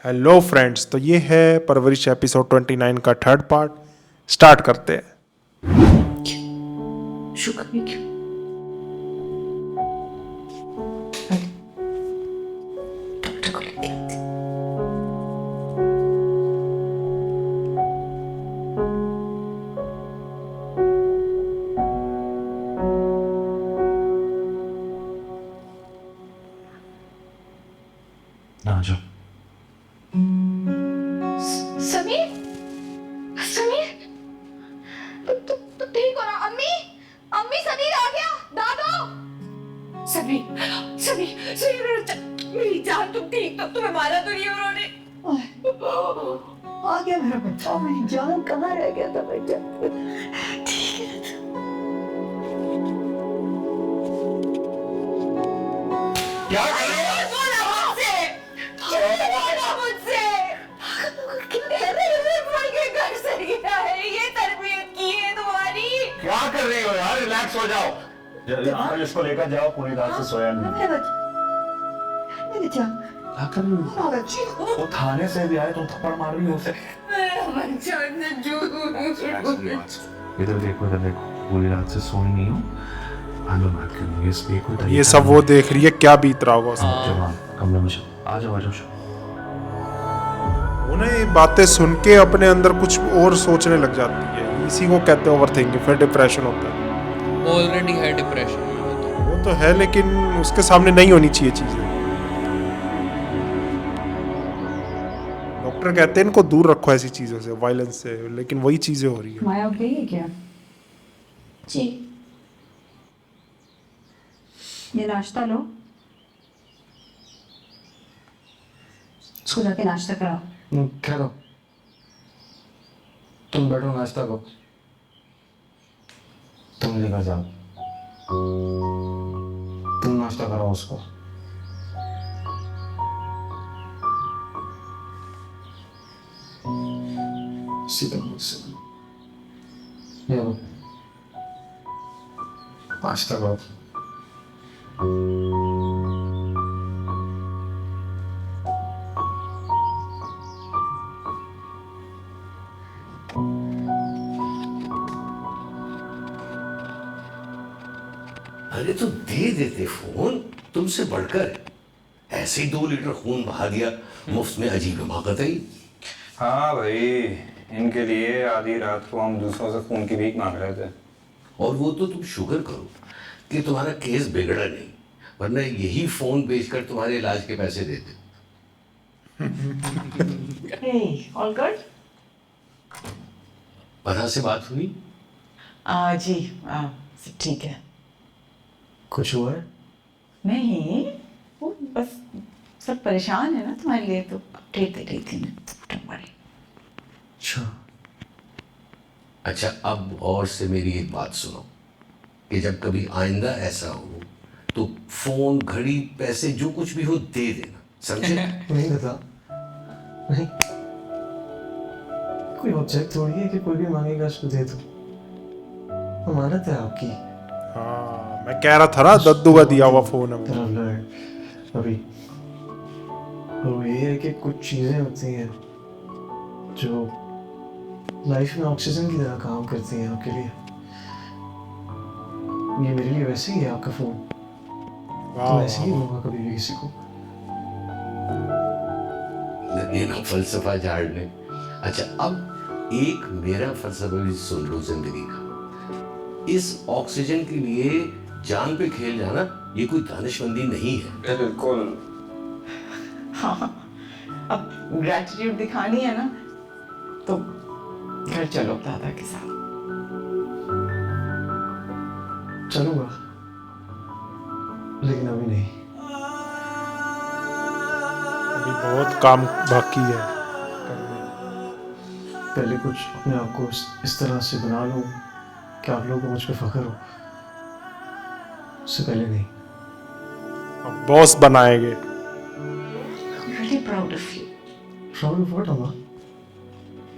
Hello friends, तो ये है परवरिश एपिसोड 29 का थर्ड पार्ट। स्टार्ट करते हैं। शुक्र में क्यों? डॉक्टर को लेके आती। ना जाओ। समीर, समीर, तुम ठीक हो ना? अम्मी, अम्मी, समीर आ गया। दादू, समीर, समीर, समीर, मेरी जान, तुम ठीक तो? तुम्हें मारा तो नहीं उन्होंने? आ गया मेरा बच्चा। मेरी जान कहाँ रह गया था बेटा? ठीक है। क्या कर रहे हो? बोला मुझसे, बोला मुझसे। बोल के घर से गया है, ये तरबियत की है तुम्हारी। क्या कर रही हो यार? रिलैक्स हो जाओ। इसको लेकर जाओ, पूरी रात से सोया नहीं। मेरा बच्चा, मेरी जान। क्या कर रही हो? मेरा बच्चा। वो थाने से भी आए, तुम थप्पड़ मार रही हो उसे। इधर देखो, इधर देखो, पूरी रात से सोई नहीं हो। आलो बात करेंगे इस पे। कोई तरीका ये सब वो नहीं। देख रही है, क्या बीत रहा होगा उसमें। जवान कमरे में चलो। आ जाओ, आ जाओ। उन्हें ये बातें सुन के अपने अंदर कुछ और सोचने लग जाती है। इसी को कहते हैं ओवरथिंकिंग, फिर डिप्रेशन होता है। ऑलरेडी है डिप्रेशन में। वो तो है, लेकिन उसके सामने नहीं होनी चाहिए चीजें। डॉक्टर कहते हैं इनको दूर रखो ऐसी चीजों से, वायलेंस से, लेकिन वही चीजें हो रही है। माया उठ गई है क्या? जी, ये नाश्ता लो। इसको जाके नाश्ता कराओ। करो, तुम बैठो, नाश्ता करो। तुम लेकर जाओ। तुम नाश्ता कराओ उसको। सीधा मुझसे ये लो, नाश्ता करो। अरे तो दे देते फोन, तुमसे बढ़कर। ऐसे ही 2 लीटर खून बहा दिया मुफ्त में, अजीब हिमाकत है। हाँ भाई, इनके लिए आधी रात को हम दूसरों से खून की भीख मांग रहे थे। और वो तो तुम शुक्र करो कि तुम्हारा केस बिगड़ा नहीं, वरना यही फोन बेचकर तुम्हारे इलाज के पैसे देते। Hey, all good? पता से बात हुई? जी, सब ठीक है। कुछ हुआ है? नहीं, वो बस सब परेशान है ना तुम्हारे लिए, तो अपडेट दे रही थी मैं। Don't worry. अच्छा, अब और से मेरी एक बात सुनो कि जब कभी आइंदा ऐसा हो तो फोन, घड़ी, पैसे जो कुछ भी हो दे देना, समझे? नहीं बता, नहीं। कोई ऑब्जेक्ट थोड़ी है कि कोई भी मांगेगा उसको दे दो। अमानत है आपकी। हाँ, मैं कह रहा था ना, दद्दू का दिया हुआ फोन है वो। ट्रैवलर अभी। और वो ये है कि कुछ चीज़ें होती हैं जो लाइफ में ऑक्सीजन की तरह काम करती हैं आपके लिए। ये मेरे लिए वैसे ही है आपका फोन। तो ऐसे ही होगा कभी भी किसी को। लगे ना फलसफा झाड़ने। अच्छा, अब एक मेरा फलसफा भी सुन लो जिंदगी का। इस ऑक्सीजन के लिए जान पे खेल जाना, ये कोई दानिशमंदी नहीं है। बिल्कुल। हाँ, अब ग्रेटिट्यूड दिखानी है ना, तो घर चलो दादा के साथ। चलूंगा, लेकिन अभी नहीं। अभी बहुत काम बाकी है करने। पहले कुछ अपने आप को इस तरह से बना लूं कि आप लोगों को मुझ पर फख्र हो। उससे पहले नहीं। अब बॉस बनाएंगे। I'm really proud of you. Proud of what, अम्मा?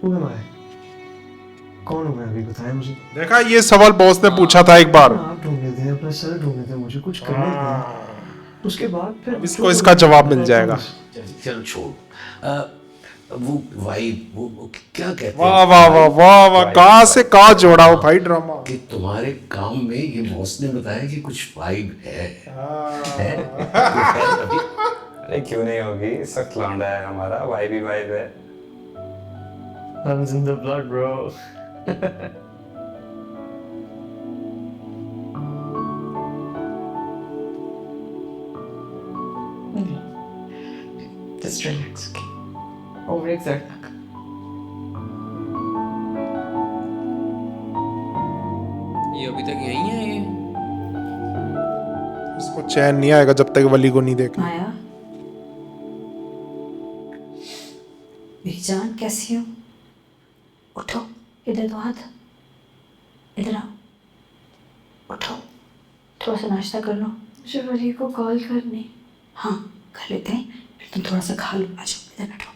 Who am I? कौन हूँ मैं अभी, बताएं मुझे। देखा, ये सवाल बॉस ने पूछा था एक बार। आप ढूंढे थे, अपना सर ढूंढे थे, मुझे कुछ करने थे। उसके बाद फिर इसको इसका जवाब मिल जाएगा। चलो छोड़, वो वाइब वो क्या कहते वाह हैं वाह वाह वाह वाह, कहाँ से कहाँ जोड़ा हो भाई ड्रामा। कि तुम्हारे काम में ये बॉस ने बताया कि कुछ वाइब है। अरे क्यों नहीं होगी, सख्त लौंडा है हमारा, वाइब ही वाइब है। Runs in the blood, bro. Just relax, okay? Overexert ना कर। ये अभी तक यही है ये? उसको चैन नहीं आएगा जब तक वली को नहीं देखे। माया, मेरी जान कैसी हो? उठो, इधर दो हाथ, इधर आओ, उठो, थोड़ा सा नाश्ता कर लो। मुझे वली को कॉल करनी। हाँ कर लेते हैं, फिर तुम थोड़ा सा खा लो। आ जाओ, इधर बैठो।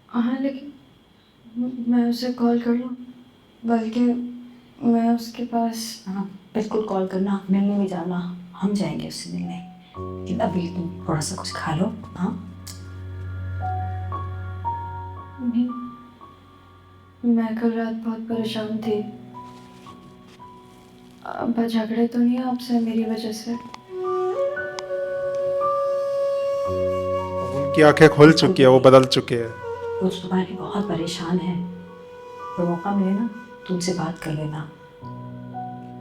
हाँ लेकिन मैं उसे कॉल कर लूँ, बल्कि मैं उसके पास। हाँ बिल्कुल कॉल करना, मिलने भी जाना, हम जाएंगे उससे मिलने। लेकिन अभी तुम थोड़ा सा कुछ खा लो। हाँ नहीं, मैं कल रात बहुत परेशान थी। अब झगड़े तो नहीं आपसे मेरी वजह से? उनकी आंखें खुल चुकी है, वो बदल चुके हैं। वो तुम्हारे लिए बहुत परेशान है। तो मौका मिले ना तुमसे बात कर लेना।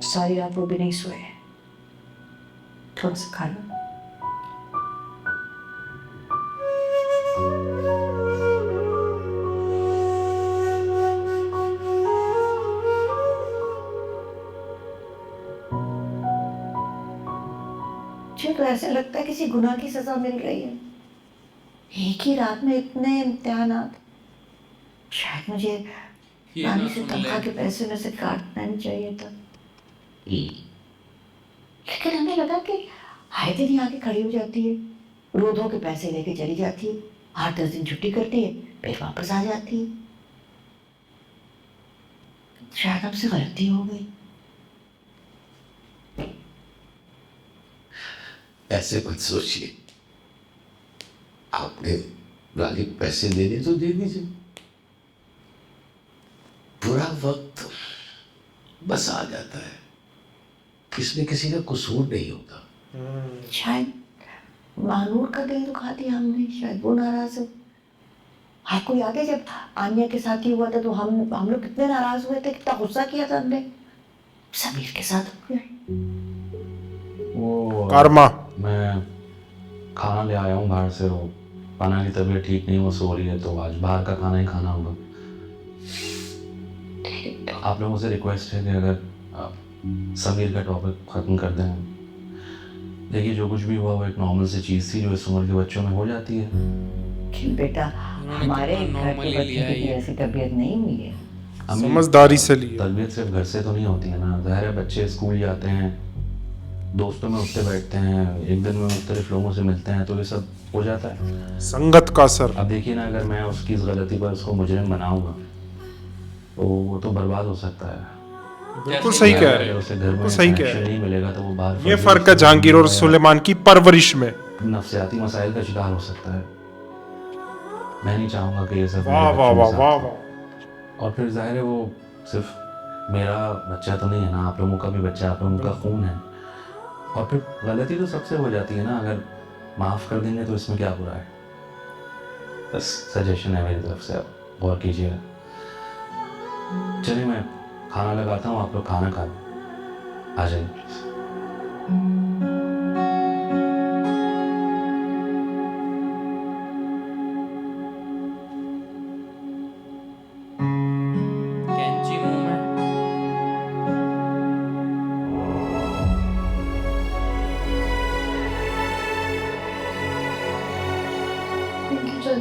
सारी रात वो भी नहीं सोए, थोड़ा सा खा लो। मुझे तो ऐसे लगता है किसी गुनाह की सजा मिल रही है। एक ही रात में इतने इम्तिहानात। शायद मुझे ये नानी ना से सुन तनख्वाह ले। के पैसे में से काटना नहीं चाहिए था। लेकिन हमें लगा कि आए दिन ही आके खड़ी हो जाती है, रो धो के पैसे लेके चली जाती है, 8-10 दिन छुट्टी करती है, फिर वापस आ जाती है। शायद हमसे गलती हो गई। ऐसे मत सोचिए, आपने वाली पैसे देने तो दे दीजिए। बुरा वक्त बस आ जाता है, इसमें किसी का कसूर नहीं होता। शायद महानूर का दिल दुखा दिया हमने, शायद वो नाराज हो। आपको याद है जब आन्या के साथ ही हुआ था तो हम लोग कितने नाराज हुए थे, कितना गुस्सा किया था हमने। समीर के साथ हो गया। वो कर्मा। मैं खाना ले आया हूँ बाहर से। वो पाना की तबीयत ठीक नहीं, वो सो रही है, तो आज बाहर का खाना ही खाना होगा। आप लोगों से रिक्वेस्ट है कि अगर आप समीर का टॉपिक ख़त्म कर दें। देखिए जो कुछ भी हुआ वो एक नॉर्मल सी चीज़ थी जो इस उम्र के बच्चों में हो जाती है। कि बेटा हमारे कितना घर normally के बच्चे लिया है की ये। ऐसी तबीयत नहीं हुई है। अम्मी, समझदारी से लिए। तरबियत सिर्फ घर से तो नहीं होती है ना। ज़ाहिर है बच्चे स्कूल जाते हैं, दोस्तों में उठते बैठते हैं, एक दिन में मुख्तलिफ लोगों से मिलते हैं, तो ये सब हो जाता है। संगत का असर। अब देखिए ना, अगर मैं उसकी इस गलती पर उसको मुजरिम बनाऊंगा तो वो तो बर्बाद हो सकता है। बिल्कुल सही कह रहे अगर हैं, उसे घर में बिल्कुल सही कह connection रहे नहीं मिलेगा तो वो बाहर हैं। ये फर्जी फर्क है जहांगीर और सुलेमान की परवरिश में। नफ्सियाती मसाइल का शिकार हो सकता है। मैं नहीं चाहूँगा कि ये सब वाह मेरे वाह बच्चों वाह के वाह साथ वाह। हो। और फिर जाहिर है वो सिर्फ मेरा बच्चा तो नहीं है ना, आप लोगों का भी बच्चा, आप लोगों का खून है। और फिर गलती तो सबसे हो जाती है ना, अगर माफ़ कर देंगे तो इसमें क्या बुरा है। बस सजेशन है मेरी तरफ से, आप गौर कीजिएगा। चलिए मैं खाना लगाता हूँ, आप लोग खाना खा लें। आ जाइए प्लीज़। कैंची मुंह में। चल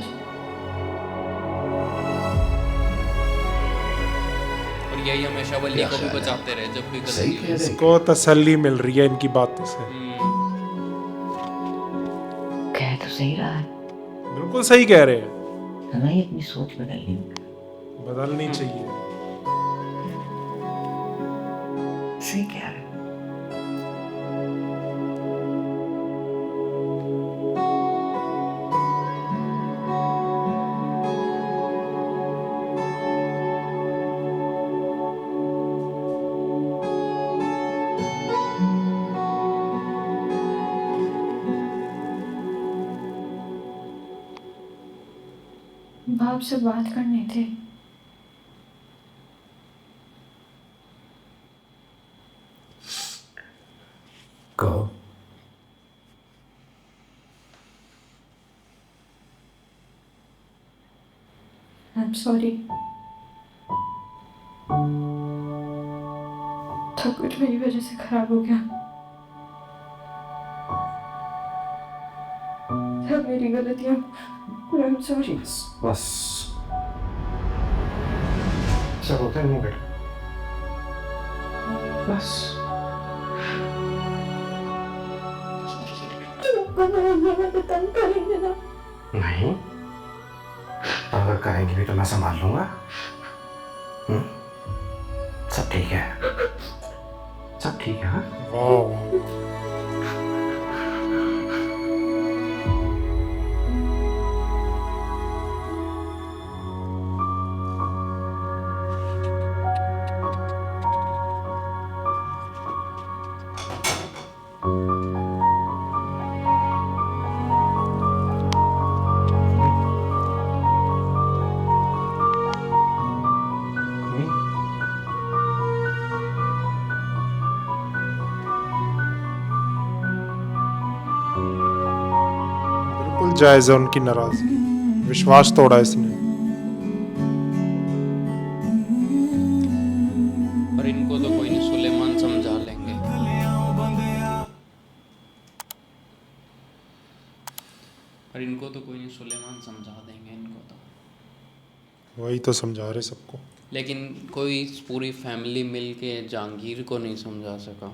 और यही हमेशा वली को भी बचाते रहे जब भी सही गलती कह हो। रहे हैं। इसको तसल्ली मिल रही है इनकी बातों से। कह तो सही रहा है, बिल्कुल सही कह रहे हैं, हमें ही अपनी सोच बदलनी होगी। बदलनी चाहिए। सही कह रहे हैं। आपसे बात करनी थी। कहो। I'm sorry। सब कुछ मेरी वजह से खराब हो गया। सब मेरी गलतियाँ। I'm sorry। बस सब होता है नहीं बेटा, बस तंग करेंगे ना। नहीं, अगर करेंगी भी तो मैं संभाल लूंगा। सब ठीक है, सब ठीक है। हाँ वाह बिल्कुल जायज है उनकी नाराजगी, विश्वास तोड़ा इसने। और इनको तो कोई नहीं, सुलेमान समझा लेंगे। और इनको तो कोई नहीं, सुलेमान समझा देंगे इनको तो। वही तो समझा रहे सबको। लेकिन कोई पूरी फैमिली मिल के जहांगीर को नहीं समझा सका।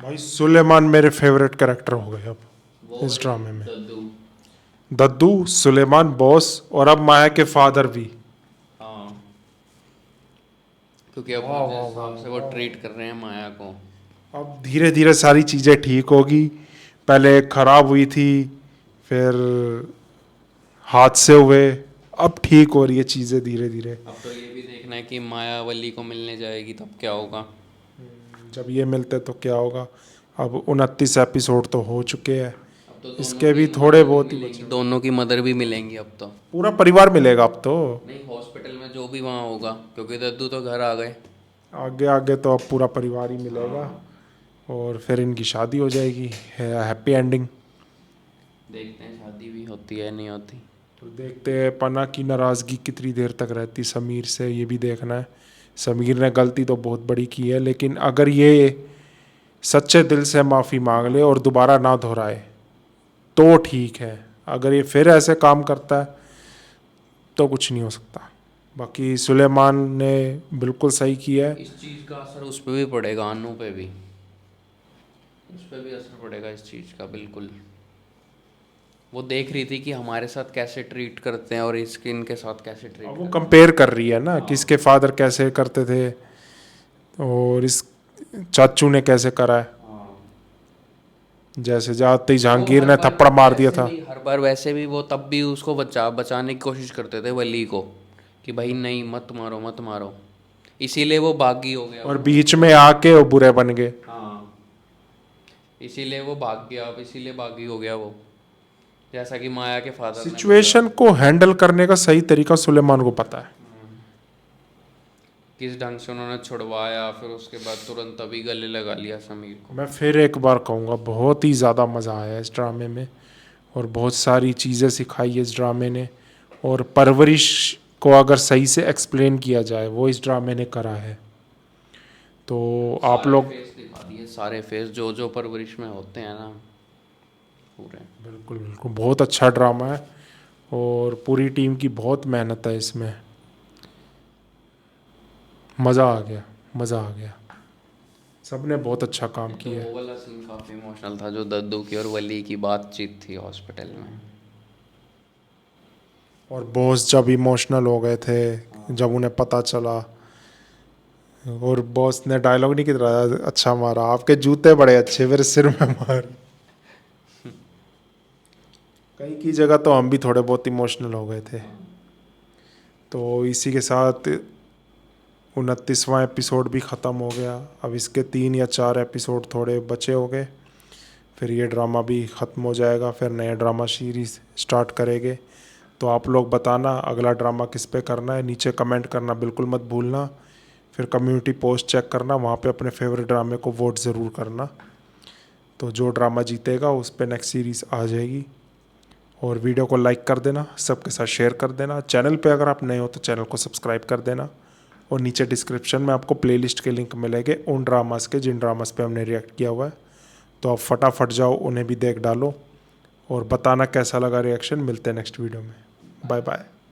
भाई सुलेमान मेरे फेवरेट कैरेक्टर हो गए अब वो इस ड्रामे में। दद्दू। दद्दू, सुलेमान, बॉस और अब माया के फादर भी। हाँ, क्योंकि अब जिस हिसाब से वो ट्रीट कर रहे हैं माया को। अब धीरे धीरे सारी चीज़ें ठीक होगी। पहले खराब हुई थी, फिर हादसे हुए, अब ठीक हो रही है चीज़ें धीरे धीरे। अब तो ये भी देखना है कि मायावली को मिलने जाएगी तब क्या होगा। जब ये मिलते तो क्या होगा। अब 29 एपिसोड तो हो चुके हैं, अब तो इसके भी थोड़े बहुत ही बचे। दोनों की मदर भी मिलेंगी अब तो। पूरा परिवार मिलेगा अब तो। नहीं, हॉस्पिटल में जो भी वहाँ होगा, क्योंकि दद्दू तो घर आ गए। आगे आगे तो अब पूरा परिवार ही मिलेगा और फिर इनकी शादी हो जाएगी, हैप्पी एंडिंग। देखते हैं शादी भी होती है नहीं होती। तो देखते हैं पन्ना की नाराज़गी कितनी देर तक रहती समीर से, ये भी देखना है। समीर ने गलती तो बहुत बड़ी की है, लेकिन अगर ये सच्चे दिल से माफ़ी मांग ले और दोबारा ना दोहराए तो ठीक है। अगर ये फिर ऐसे काम करता है तो कुछ नहीं हो सकता। बाकी सुलेमान ने बिल्कुल सही किया है। इस चीज़ का असर उस पर भी पड़ेगा, अनु पे भी, उस पर भी असर पड़ेगा इस चीज़ का बिल्कुल। वो देख रही थी कि हमारे साथ कैसे ट्रीट करते हैं और इसके इनके साथ कैसे ट्रीट वो करते कंपेयर कर रही है ना कि इसके फादर कैसे करते थे और इस चाचू ने कैसे करा है। जैसे जाते ही जहांगीर ने थप्पड़ मार दिया था। हर बार वैसे भी वो तब भी उसको बचाने की कोशिश करते थे वली को, कि भाई नहीं मत मारो मत मारो, इसीलिए वो बागी हो गया। और बीच में आके वो बुरे बन गए। हाँ, इसीलिए वो भाग गया, अब इसीलिए बागी हो गया वो, जैसा कि माया के फादर ने सिचुएशन को हैंडल करने का सही तरीका सुलेमान को पता है। किस ढंग से उन्होंने छुड़वाया, फिर उसके बाद तुरंत अभी गले लगा लिया समीर को। मैं फिर एक बार कहूँगा, बहुत ही ज़्यादा मज़ा आया इस ड्रामे में और बहुत सारी चीज़ें सिखाई है इस ड्रामे ने। और परवरिश को अगर सही से एक्सप्लेन किया जाए वो इस ड्रामे ने करा है। तो आप लोग फेस दिखा दिए, सारे फेस जो जो परवरिश में होते हैं ना पूरे। बिल्कुल बिल्कुल बहुत अच्छा ड्रामा है और पूरी टीम की बहुत मेहनत है इसमें। मज़ा आ गया, मज़ा आ गया। सबने बहुत अच्छा काम किया है। वो वाला सीन काफ़ी इमोशनल था जो दद्दू की और वली की बातचीत थी हॉस्पिटल में। और बॉस जब इमोशनल हो गए थे जब उन्हें पता चला, और बॉस ने डायलॉग नहीं किया अच्छा मारा, आपके जूते बड़े अच्छे मेरे सिर में मार। कई की जगह तो हम भी थोड़े बहुत इमोशनल हो गए थे। तो इसी के साथ 29वां एपिसोड भी ख़त्म हो गया। अब इसके 3 या 4 एपिसोड थोड़े बचे हो गए, फिर ये ड्रामा भी ख़त्म हो जाएगा, फिर नया ड्रामा सीरीज़ स्टार्ट करेंगे। तो आप लोग बताना अगला ड्रामा किस पे करना है, नीचे कमेंट करना बिल्कुल मत भूलना। फिर कम्युनिटी पोस्ट चेक करना, वहाँ पे अपने फेवरेट ड्रामे को वोट ज़रूर करना। तो जो ड्रामा जीतेगा उस पे नेक्स्ट सीरीज़ आ जाएगी। और वीडियो को लाइक कर देना, सबके साथ शेयर कर देना। चैनल पे अगर आप नए हो तो चैनल को सब्सक्राइब कर देना। और नीचे डिस्क्रिप्शन में आपको प्लेलिस्ट के लिंक मिलेंगे उन ड्रामास के जिन ड्रामास पे हमने रिएक्ट किया हुआ है। तो आप फटाफट जाओ, उन्हें भी देख डालो और बताना कैसा लगा रिएक्शन। मिलते हैं नेक्स्ट वीडियो में। Bye bye.